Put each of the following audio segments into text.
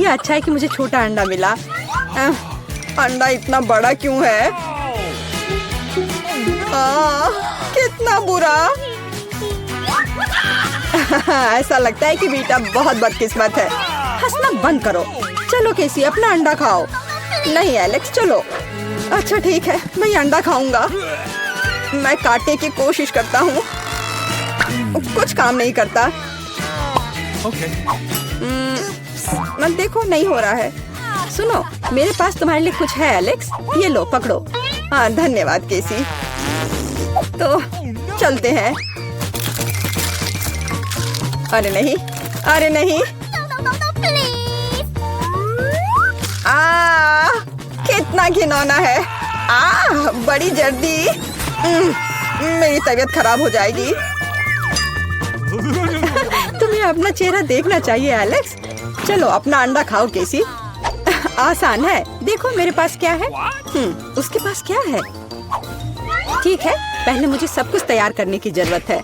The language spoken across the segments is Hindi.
ये अच्छा है कि मुझे छोटा अंडा मिला। अंडा इतना बड़ा क्यों है? कितना बुरा। ऐसा लगता है कि बेटा बहुत बदकिस्मत है। हंसना बंद करो। चलो केसी, अपना अंडा खाओ। नहीं एलेक्स, चलो। अच्छा ठीक है, मैं ये अंडा खाऊंगा। मैं काटने की कोशिश करता हूँ, कुछ काम नहीं करता। मत देखो, नहीं हो रहा है। सुनो, मेरे पास तुम्हारे लिए कुछ है एलेक्स, ये लो पकड़ो। हाँ धन्यवाद केसी। तो चलते हैं। अरे नहीं, अरे नहीं। कितना घिनौना है। बड़ी जल्दी। मेरी तबीयत खराब हो जाएगी। तुम्हें अपना चेहरा देखना चाहिए एलेक्स। चलो अपना अंडा खाओ केसी। आसान है। देखो मेरे पास क्या है। उसके पास क्या है? ठीक है, पहले मुझे सब कुछ तैयार करने की जरूरत है।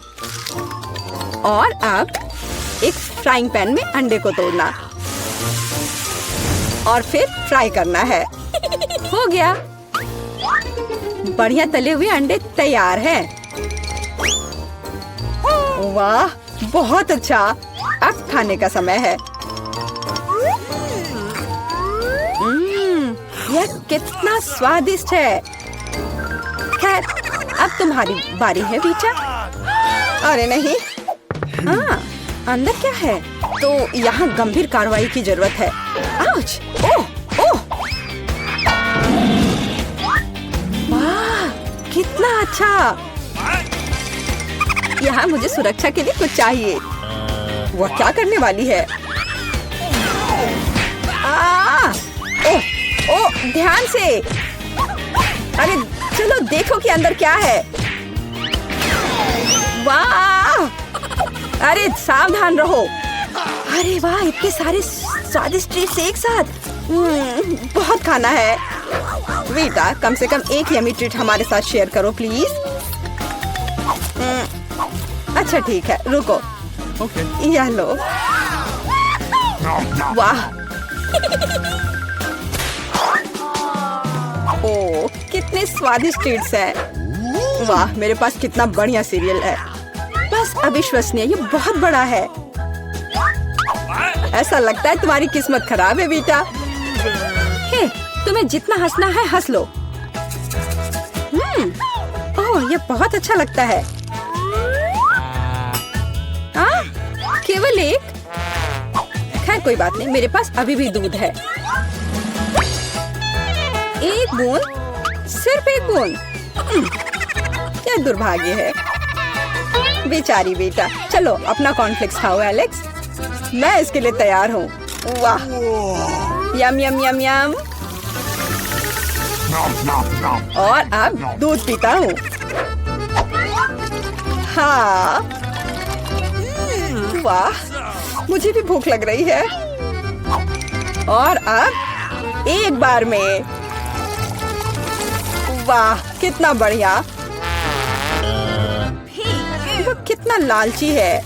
और अब एक फ्राइंग पैन में अंडे को तोड़ना और फिर फ्राई करना है। हो गया। बढ़िया तले हुए अंडे तैयार हैं। वाह, बहुत अच्छा। अब खाने का समय है। यह कितना स्वादिष्ट है। खैर, अब तुम्हारी बारी है बीचा। अरे नहीं। अंदर क्या है? तो यहाँ गंभीर कार्रवाई की जरूरत है। आउच! ओह! ओह! वाह, कितना अच्छा। यहाँ मुझे सुरक्षा के लिए कुछ चाहिए। वह क्या करने वाली है? ओह! ओह! ध्यान से। अरे चलो देखो कि अंदर क्या है। वाह! अरे सावधान रहो। अरे वाह, इतने सारे स्वादिष्ट ट्रीट्स एक साथ। बहुत खाना है। वीटा, कम से कम एक यमी ट्रीट हमारे साथ शेयर करो प्लीज। अच्छा ठीक है, रुको। यह लो। वाह। ओह, कितने स्वादिष्ट ट्रीट्स हैं। वाह, मेरे पास कितना बढ़िया सीरियल है। बस अविश्वसनीय, ये बहुत बड़ा है। ऐसा लगता है तुम्हारी किस्मत खराब है बेटा। हे, तुम्हें जितना हंसना है हंस लो। ओह, ये बहुत अच्छा लगता है। केवल एक? खैर कोई बात नहीं, मेरे पास अभी भी दूध है। एक बूंद, सिर्फ एक बूंद। क्या दुर्भाग्य है। बेचारी बेटा। चलो अपना कॉर्नफ्लेक्स खाओ एलेक्स। मैं इसके लिए तैयार हूँ। वाह, यम यम यम यम। और अब दूध पीता हूँ। हाँ, वाह, मुझे भी भूख लग रही है। और अब एक बार में। वाह, कितना बढ़िया। वो कितना लालची है।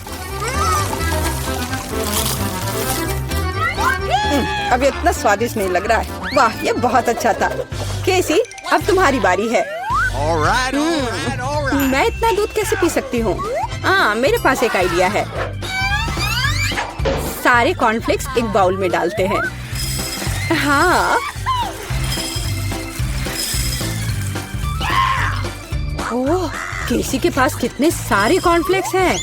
अब इतना स्वादिष्ट नहीं लग रहा है। वाह, ये बहुत अच्छा था। केसी, अब तुम्हारी बारी है। मैं इतना दूध कैसे पी सकती हूँ? मेरे पास एक आइडिया है। सारे कॉर्नफ्लेक्स एक बाउल में डालते हैं। हाँ। ओह, केसी के पास कितने सारे कॉर्नफ्लेक्स हैं।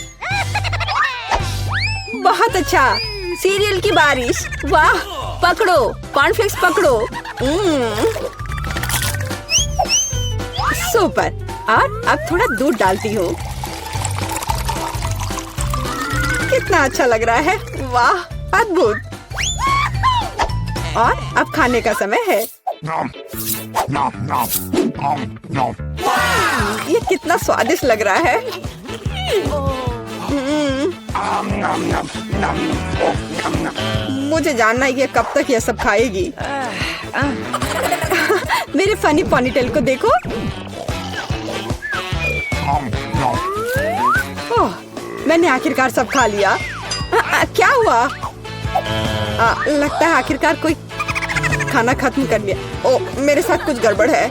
बहुत अच्छा। सीरियल की बारिश। वाह, पकड़ो कॉर्नफ्लेक्स पकड़ो। सुपर। और अब थोड़ा दूध डालती हूँ। कितना अच्छा लग रहा है। वाह, अद्भुत। और अब खाने का समय है। ये कितना स्वादिष्ट लग रहा है। मुझे जानना है कि कब तक ये सब खाएगी। मेरे फनी पॉनीटेल को देखो। ओह, मैंने आखिरकार सब खा लिया। क्या हुआ? लगता है आखिरकार कोई खाना खत्म कर लिया। ओ, मेरे साथ कुछ गड़बड़ है।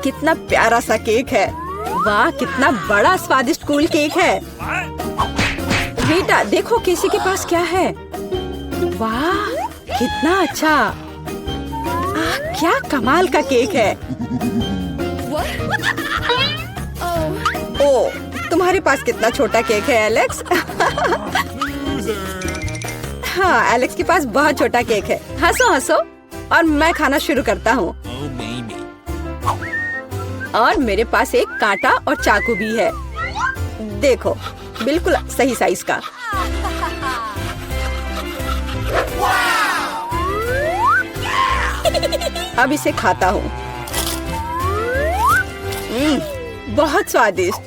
कितना प्यारा सा केक है। वाह, कितना बड़ा स्वादिष्ट कूल केक है। बेटा देखो किसी के पास क्या है। वाह, कितना अच्छा। क्या कमाल का केक है। ओ, तुम्हारे पास कितना छोटा केक है एलेक्स। हाँ, एलेक्स के पास बहुत छोटा केक है। हंसो हंसो और मैं खाना शुरू करता हूँ। और मेरे पास एक कांटा और चाकू भी है। देखो, बिल्कुल सही साइज का। अब इसे खाता हूँ। बहुत स्वादिष्ट।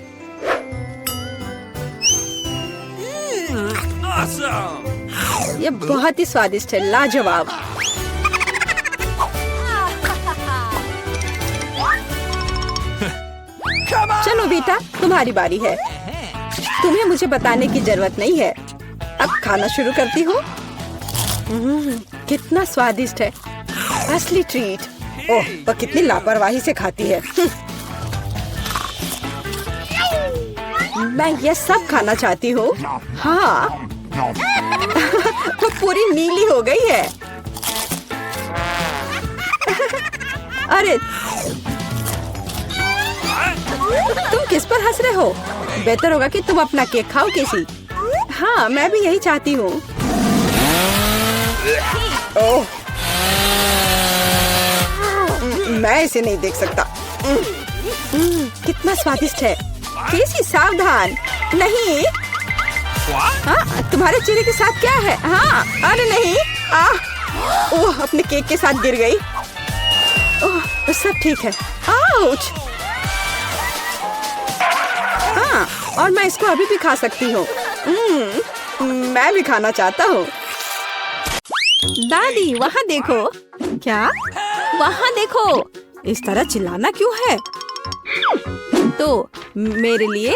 ये बहुत ही स्वादिष्ट है, लाजवाब। चलो बेटा, तुम्हारी बारी है। तुम्हें मुझे बताने की जरूरत नहीं है। अब खाना शुरू करती हूँ। कितना स्वादिष्ट है, असली ट्रीट। ओह, वह कितनी लापरवाही से खाती है। मैं ये सब खाना चाहती हूँ। हाँ, वो पूरी नीली हो गई है। अरे, तुम किस पर हंस रहे हो? बेहतर होगा कि तुम अपना केक खाओ किसी। हाँ, मैं भी यही चाहती हूँ। ओह, मैं इसे नहीं देख सकता। कितना स्वादिष्ट है। केसी सावधान, नहीं। हाँ, तुम्हारे चेहरे के साथ क्या है? हाँ, अरे नहीं। ओह, अपने केक के साथ गिर गई। ओह, सब ठीक है। आउच। हाँ, और मैं इसको अभी भी खा सकती हूँ। मैं भी खाना चाहता हूँ। दादी, वहाँ देखो। क्या? वहाँ देखो। इस तरह चिल्लाना क्यों है? तो मेरे लिए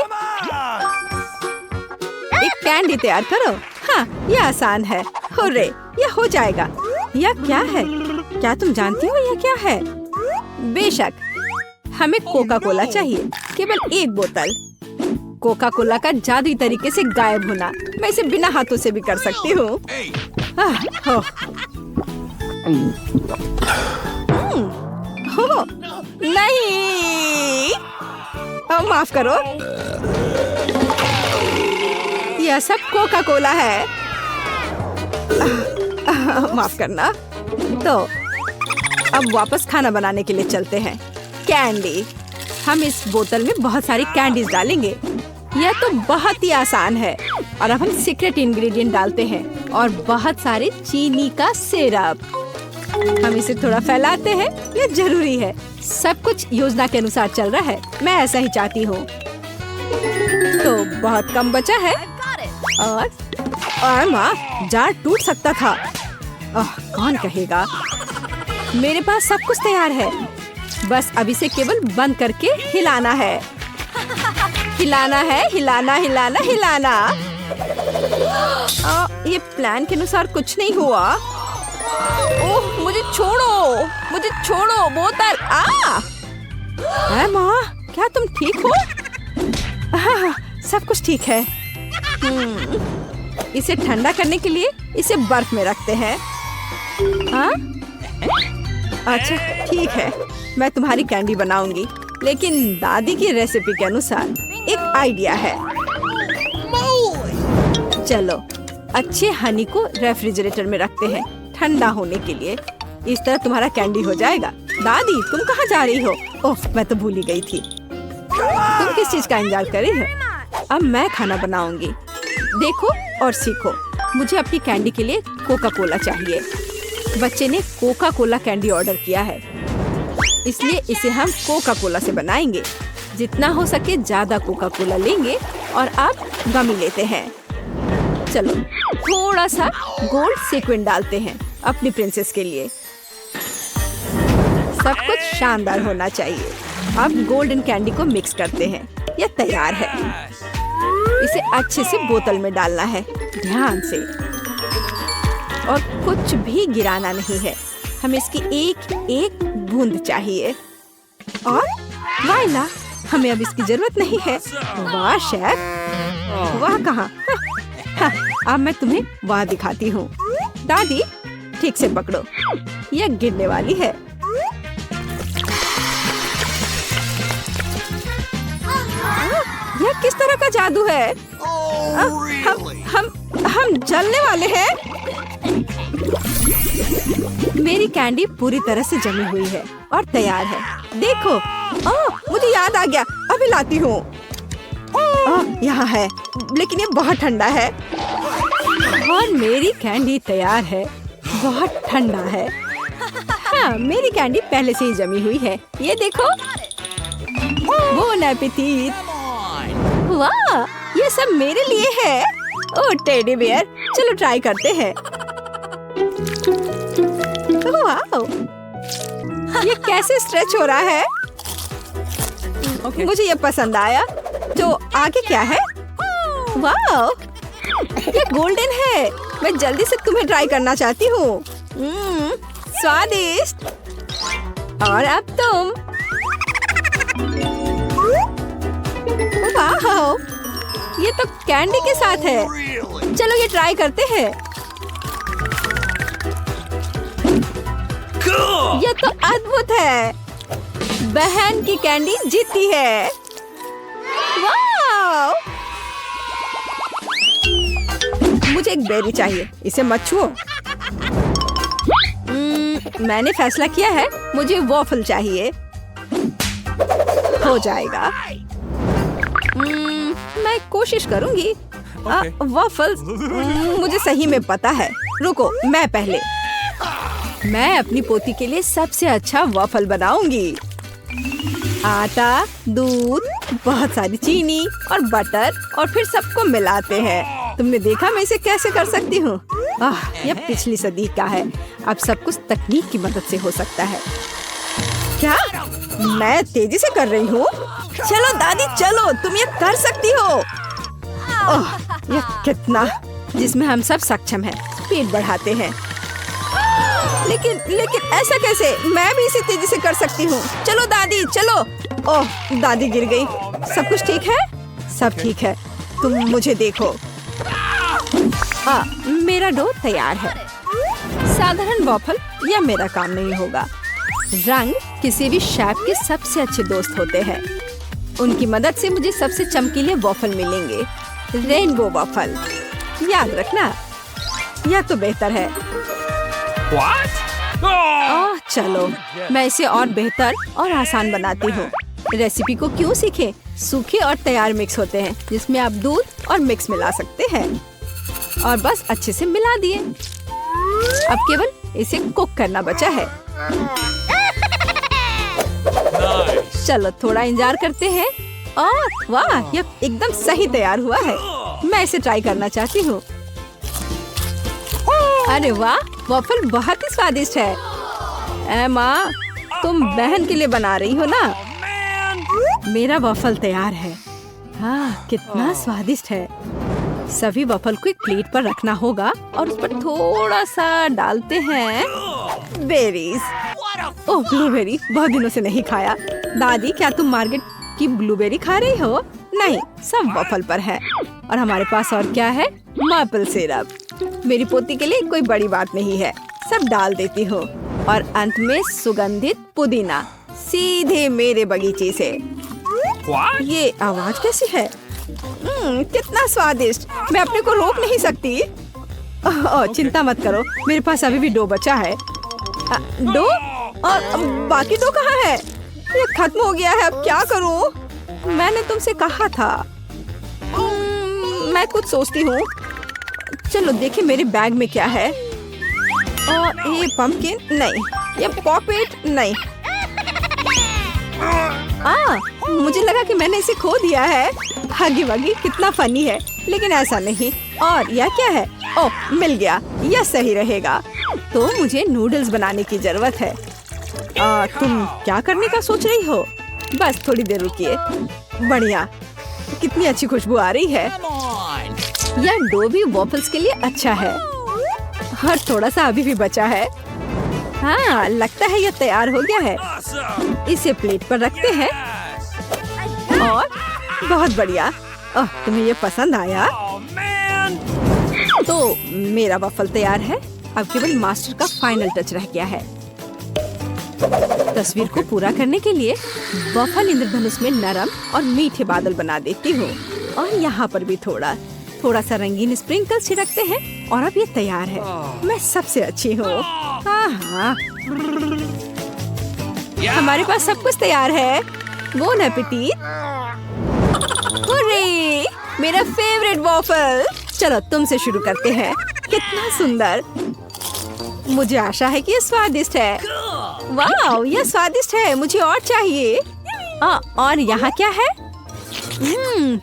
एक कैंडी तैयार करो। हाँ, यह आसान है। हुर्रे, यह हो जाएगा। यह क्या है? क्या तुम जानती हो यह क्या है? बेशक, हमें कोका कोला चाहिए। केवल एक बोतल। कोका कोला का जादुई तरीके से गायब होना। मैं इसे बिना हाथों से भी कर सकती हूँ। नहीं, माफ करो। यह सब कोका कोला है। माफ करना। तो अब वापस खाना बनाने के लिए चलते हैं। कैंडी, हम इस बोतल में बहुत सारी कैंडीज डालेंगे। यह तो बहुत ही आसान है। और अब हम सीक्रेट इंग्रेडिएंट डालते हैं और बहुत सारे चीनी का सिरप। हम इसे थोड़ा फैलाते हैं, यह जरूरी है। सब कुछ योजना के अनुसार चल रहा है। मैं ऐसा ही चाहती हूँ। तो बहुत कम बचा है। और माँ, जार टूट सकता था। कौन कहेगा? मेरे पास सब कुछ तैयार है। बस अब इसे केवल बंद करके हिलाना है। हिलाना है, हिलाना हिलाना हिलाना। ये प्लान के अनुसार कुछ नहीं हुआ। ओह, मुझे छोड़ो, मुझे छोड़ो बोतल। माँ, क्या तुम ठीक हो? हाँ, सब कुछ ठीक है। इसे ठंडा करने के लिए इसे बर्फ में रखते हैं। अच्छा, ठीक है। मैं तुम्हारी कैंडी बनाऊंगी, लेकिन दादी की रेसिपी के अनुसार। एक आइडिया है। चलो, अच्छे हनी को रेफ्रिजरेटर में रखते हैं ठंडा होने के लिए। इस तरह तुम्हारा कैंडी हो जाएगा। दादी, तुम कहाँ जा रही हो? ओह, मैं तो भूल ही गई थी। तुम किस चीज का इंतजार कर रही हो? अब मैं खाना बनाऊंगी। देखो और सीखो। मुझे अपनी कैंडी के लिए कोका कोला चाहिए। बच्चे ने कोका कोला कैंडी ऑर्डर किया है, इसलिए इसे हम कोका कोला से बनाएंगे। जितना हो सके ज्यादा कोका कोला लेंगे और अब गमी लेते हैं। चलो, थोड़ा सा गोल्ड सीक्वेंस डालते हैं अपनी प्रिंसेस के लिए। सब कुछ शानदार होना चाहिए। अब गोल्डन कैंडी को मिक्स करते हैं। यह तैयार है। इसे अच्छे से बोतल में डालना है, ध्यान से, और कुछ भी गिराना नहीं है। हमें इसकी एक एक बूंद चाहिए। और वाइला, हमें अब इसकी जरूरत नहीं है। वाह शेफ, वाह कहाँ? अब मैं तुम्हें वाह दिखाती हूँ। दादी, ठीक से पकड़ो, यह गिरने वाली है। यह किस तरह का जादू है? हम जलने वाले हैं। मेरी कैंडी पूरी तरह से जमी हुई है और तैयार है। देखो, मुझे याद आ गया, अभी लाती हूँ। यहाँ है, लेकिन ये बहुत ठंडा है। और मेरी कैंडी तैयार है, बहुत ठंडा है। हाँ, मेरी कैंडी पहले से ही जमी हुई है, ये देखो। बोन एपेटीट। वाह, ये सब मेरे लिए है। ओह टेडी बियर, चलो ट्राई करते हैं। वाह, ये कैसे स्ट्रेच हो रहा है? मुझे ये पसंद आया। तो आगे क्या है? वाह, ये गोल्डन है। मैं जल्दी से तुम्हें ट्राई करना चाहती हूँ। स्वादिष्ट। और अब तुम। वाह, ये तो कैंडी के साथ है। चलो ये ट्राई करते हैं। ये तो अद्भुत है। बहन की कैंडी जीती है। वाह! मुझे एक बेरी चाहिए, इसे मत छुओ। मैंने फैसला किया है, मुझे वॉफल चाहिए। हो जाएगा। मैं कोशिश करूंगी। वॉफल्स मुझे सही में पता है। रुको, मैं पहले। मैं अपनी पोती के लिए सबसे अच्छा वॉफल बनाऊंगी। आटा, दूध, बहुत सारी चीनी और बटर, और फिर सबको मिलाते हैं। तुमने देखा मैं इसे कैसे कर सकती हूँ? यह पिछली सदी का है। अब सब कुछ तकनीक की मदद से हो सकता है। क्या मैं तेजी से कर रही हूँ? चलो दादी, चलो, तुम ये कर सकती हो। यह कितना, जिसमें हम सब सक्षम हैं। स्पीड बढ़ाते हैं। लेकिन ऐसा कैसे? मैं भी इसे तेजी से कर सकती हूँ। चलो दादी, चलो। ओह, दादी गिर गई। सब कुछ ठीक है? सब ठीक है। तुम मुझे देखो। मेरा डो तैयार है। साधारण वॉफल यह मेरा काम नहीं होगा। रंग किसी भी शेफ के सबसे अच्छे दोस्त होते हैं। उनकी मदद से मुझे सबसे चमकीले वॉफल मिलेंगे। रेनबो वॉफल, याद रखना। यह तो बेहतर है। चलो, मैं इसे और बेहतर और आसान बनाती हूँ। रेसिपी को क्यों सीखें? सूखे और तैयार मिक्स होते हैं, जिसमें आप दूध और मिक्स मिला सकते हैं। और बस अच्छे से मिला दिए। अब केवल इसे कुक करना बचा है। चलो थोड़ा इंतजार करते हैं। वाह, यह एकदम सही तैयार हुआ है। मैं इसे ट्राई करना चाहती हूँ। अरे वाह, वॉफल बहुत ही स्वादिष्ट है। माँ, तुम बहन के लिए बना रही हो ना? मेरा वॉफल तैयार है। कितना स्वादिष्ट है। सभी वॉफल को एक प्लेट पर रखना होगा और उस पर थोड़ा सा डालते हैं बेरीज। ओह, ब्लूबेरी, बहुत दिनों से नहीं खाया। दादी, क्या तुम मार्केट की ब्लूबेरी खा रही हो? नहीं, सब वॉफल पर है। और हमारे पास और क्या है? Maple syrup. मेरी पोती के लिए कोई बड़ी बात नहीं है, सब डाल देती हूँ। और अंत में सुगंधित पुदीना, सीधे मेरे बगीचे से। ये आवाज कैसी है? कितना स्वादिष्ट। मैं अपने को रोक नहीं सकती। चिंता मत करो, मेरे पास अभी भी डो बचा है। डो? और बाकी डो कहाँ है? ये खत्म हो गया है, अब क्या करूँ? मैंने तुमसे कहा था। मैं कुछ सोचती हूँ। चलो देखें मेरे बैग में क्या है। ये पंपकिन नहीं, ये पॉपेट नहीं। मुझे लगा कि मैंने इसे खो दिया है। हगी वगी, कितना फनी है, लेकिन ऐसा नहीं। और यह क्या है? ओह, मिल गया, यह सही रहेगा। तो मुझे नूडल्स बनाने की जरूरत है। तुम क्या करने का सोच रही हो? बस थोड़ी देर रुकिए। बढ़िया, कितनी अच्छी खुशबू आ रही है। यह डो भी वॉफल्स के लिए अच्छा है और थोड़ा सा अभी भी बचा है। हाँ, लगता है यह तैयार हो गया है। इसे प्लेट पर रखते हैं और बहुत बढ़िया। तुम्हें ये पसंद आया? तो मेरा वॉफल तैयार है। अब केवल मास्टर का फाइनल टच रह गया है। तस्वीर को पूरा करने के लिए वॉफल इंद्रधनुष में नरम और मीठे बादल बना देती हूँ और यहाँ पर भी थोड़ा सा रंगीन स्प्रिंकल छिड़कते हैं और अब ये तैयार है। मैं सबसे अच्छी हूँ। हाँ, हमारे पास सब कुछ तैयार है। Bone appétit. हुर्रे, मेरा फेवरेट वॉफल। चलो तुमसे शुरू करते हैं। कितना सुंदर। मुझे आशा है कि ये स्वादिष्ट है। वाह, यह स्वादिष्ट है। मुझे और चाहिए। और यहाँ क्या है?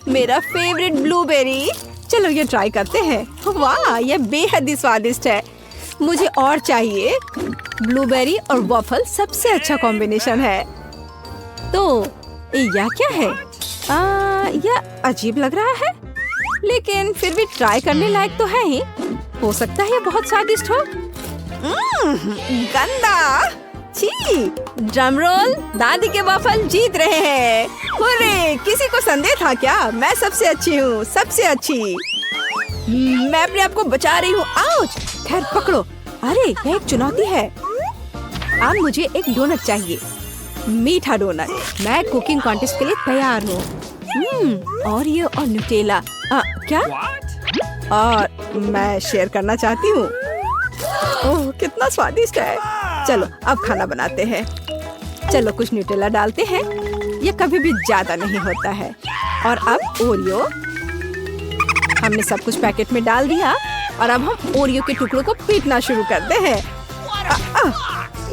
मेरा फेवरेट ब्लूबेरी। चलो ये ट्राई करते हैं। वाह, यह बेहद ही स्वादिष्ट है। मुझे और चाहिए। ब्लूबेरी और वॉफल सबसे अच्छा कॉम्बिनेशन है। तो यह क्या है? यह अजीब लग रहा है, लेकिन फिर भी ट्राई करने लायक तो है ही। हो सकता है यह बहुत स्वादिष्ट हो। गंदा। छी। Drum roll. दादी के वॉफल जीत रहे हैं। हुर्रे, किसी को संदेह था क्या? मैं सबसे अच्छी हूँ, सबसे अच्छी। मैं अपने आप को बचा रही हूँ। आउच! खैर पकड़ो। अरे, यह एक चुनौती है। अब मुझे एक डोनट चाहिए। मीठा डोनट। मैं कुकिंग कॉन्टेस्ट के लिए तैयार हूँ। ओरियो और न्यूटेला। क्या? और मैं शेयर करना चाहती हूँ। ओह, कितना स्वादिष्ट है। चलो अब खाना बनाते हैं। चलो कुछ न्यूटेला डालते हैं। ये कभी भी ज्यादा नहीं होता है। और अब ओरियो। हमने सब कुछ पैकेट में डाल दिया और अब हम ओरियो के टुकड़ों को पीटना शुरू करते हैं।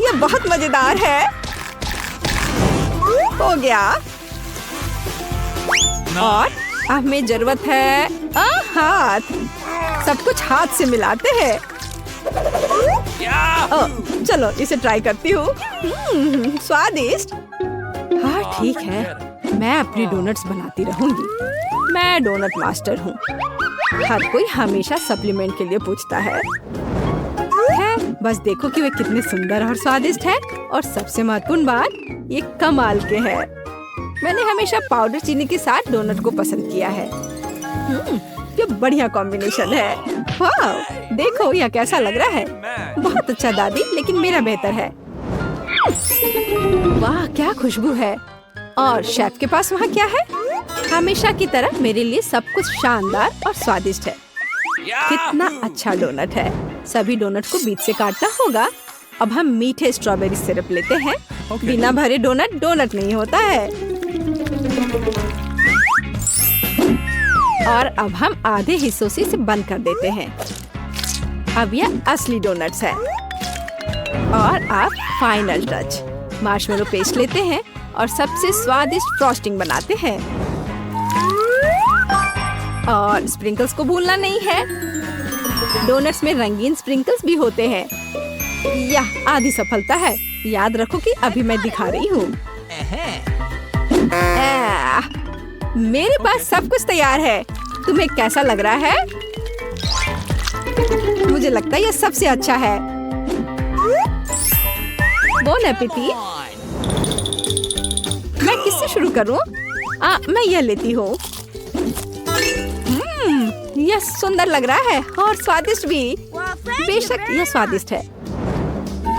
ये बहुत मजेदार है। हो गया। और अब हमें जरूरत है हाथ। सब कुछ हाथ से मिलाते हैं। चलो इसे ट्राई करती हूँ। स्वादिष्ट। हाँ ठीक है, मैं अपनी डोनट्स बनाती रहूंगी। मैं डोनट मास्टर हूँ। हर कोई हमेशा सप्लीमेंट के लिए पूछता है। बस देखो कि वे कितने सुंदर और स्वादिष्ट है। और सबसे महत्वपूर्ण बात, ये कमाल के हैं। मैंने हमेशा पाउडर चीनी के साथ डोनट को पसंद किया है। ये बढ़िया कॉम्बिनेशन है। वाह, देखो यह कैसा लग रहा है। बहुत अच्छा दादी, लेकिन मेरा बेहतर है। वाह, क्या खुशबू है। और शेफ के पास वहाँ क्या है? हमेशा की तरह मेरे लिए सब कुछ शानदार और स्वादिष्ट है। कितना अच्छा डोनट है। सभी डोनट को बीच से काटना होगा। अब हम मीठे स्ट्रॉबेरी सिरप लेते हैं। बिना भरे डोनट डोनट नहीं होता है। और अब हम आधे हिस्सों से इसे बंद कर देते हैं। अब यह असली डोनट्स है। और अब फाइनल टच, मार्शमेलो पेस्ट लेते हैं और सबसे स्वादिष्ट फ्रॉस्टिंग बनाते हैं। और स्प्रिंकल्स को भूलना नहीं है। डोनट्स में रंगीन स्प्रिंकल्स भी होते हैं। यह आधी सफलता है। याद रखो कि अभी मैं दिखा रही हूँ। मेरे पास सब कुछ तैयार है। तुम्हें कैसा लग रहा है? मुझे लगता है यह सबसे अच्छा है। Bone appétit. मैं किससे शुरू करूं? मैं यह लेती हूँ। यह सुंदर लग रहा है और स्वादिष्ट भी। बेशक यह स्वादिष्ट है।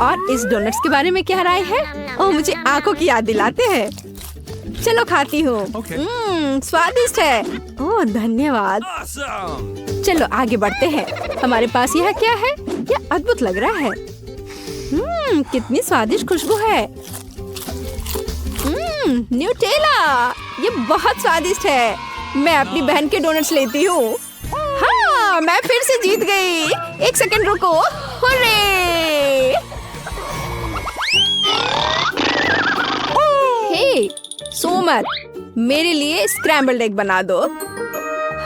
और इस डोनट्स के बारे में क्या राय है? ओह, मुझे आंखों की याद दिलाते हैं। चलो खाती हूँ। स्वादिष्ट है। ओह धन्यवाद। चलो आगे बढ़ते हैं। हमारे पास यह क्या है? यह अद्भुत लग रहा है। कितनी स्वादिष्ट खुशबू है। न्यूटेला, ये बहुत स्वादिष्ट है। मैं अपनी बहन के डोनट्स लेती हूँ। हाँ, मैं फिर से जीत गई। एक सेकंड रुको। हुर्रे! हे, सोमर, मेरे लिए स्क्रैम्बल्ड एग बना दो।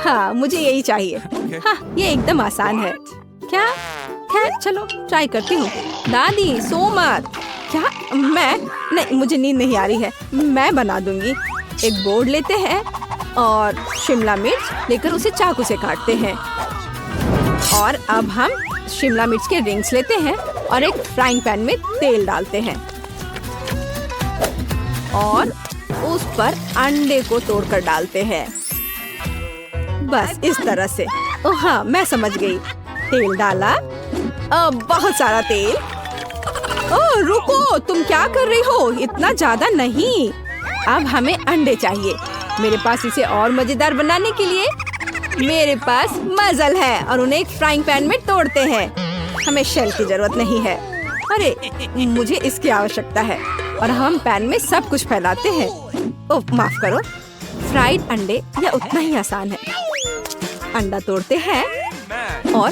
हाँ, मुझे यही चाहिए। हाँ, ये एकदम आसान है। क्या? खैर चलो ट्राई करती हूँ। दादी, सोमर। क्या? मैं नहीं, मुझे नींद नहीं आ रही है। मैं बना दूंगी। एक बोर्ड लेते हैं और शिमला मिर्च लेकर उसे चाकू से काटते हैं। और अब हम शिमला मिर्च के रिंग्स लेते हैं और एक फ्राइंग पैन में तेल डालते हैं और उस पर अंडे को तोड़कर डालते हैं। बस इस तरह से। ओह हाँ, मैं समझ गई। तेल डाला, बहुत सारा तेल। ओह रुको, तुम क्या कर रही हो? इतना ज्यादा नहीं। अब हमें अंडे चाहिए। मेरे पास इसे और मजेदार बनाने के लिए मेरे पास मजल है और उन्हें एक फ्राइंग पैन में तोड़ते हैं। हमें शेल की जरूरत नहीं है। अरे मुझे इसकी आवश्यकता है। और हम पैन में सब कुछ फैलाते हैं। ओह माफ करो। फ्राइड अंडे यह उतना ही आसान है। अंडा तोड़ते हैं और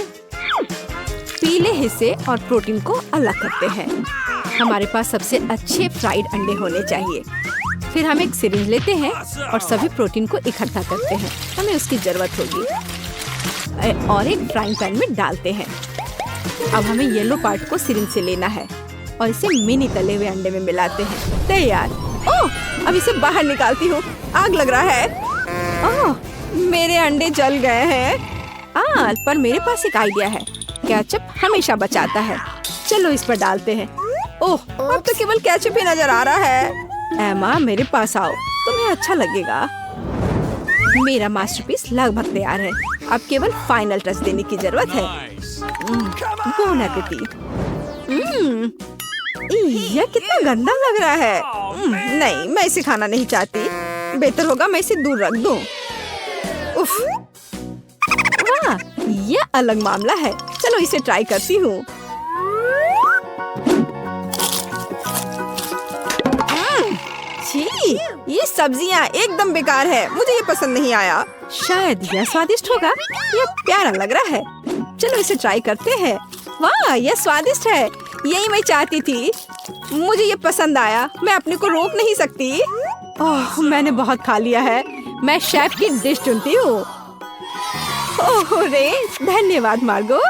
पीले हिस्से और प्रोटीन को अलग करते हैं। हमारे पास सबसे अच्छे फ्राइड अंडे होने चाहिए। फिर हम एक सिरिंज लेते हैं और सभी प्रोटीन को इकट्ठा करते हैं। हमें उसकी जरूरत होगी और एक फ्राइंग पैन में डालते हैं। अब हमें येलो पार्ट को सिरिंज से लेना है और इसे मिनी तले हुए अंडे में मिलाते हैं। तैयार। ओह, अब इसे बाहर निकालती हूँ। आग लग रहा है। ओह, मेरे अंडे जल गए हैं। पर मेरे पास एक आइडिया है। केचप हमेशा बचाता है। चलो इस पर डालते हैं। ओह, अब तो केवल केचप ही नजर आ रहा है। एमा, मेरे पास आओ, तुम्हें अच्छा लगेगा। मेरा मास्टरपीस लगभग तैयार है। अब केवल फाइनल टच देने की जरूरत है। Bone appétit. यह कितना गंदा लग रहा है। नहीं, मैं इसे खाना नहीं चाहती। बेहतर होगा मैं इसे दूर रख दूं। उफ, वाह, यह अलग मामला है। चलो इसे ट्राई करती हूँ। ये सब्जियाँ एकदम बेकार है। मुझे ये पसंद नहीं आया। शायद यह स्वादिष्ट होगा। यह प्यारा लग रहा है। चलो इसे ट्राई करते हैं। वाह, यह स्वादिष्ट है। यही मैं चाहती थी। मुझे ये पसंद आया। मैं अपने को रोक नहीं सकती। ओह, मैंने बहुत खा लिया है। मैं शेफ की डिश चुनती हूँ। ओह रे, धन्यवाद मार्गो।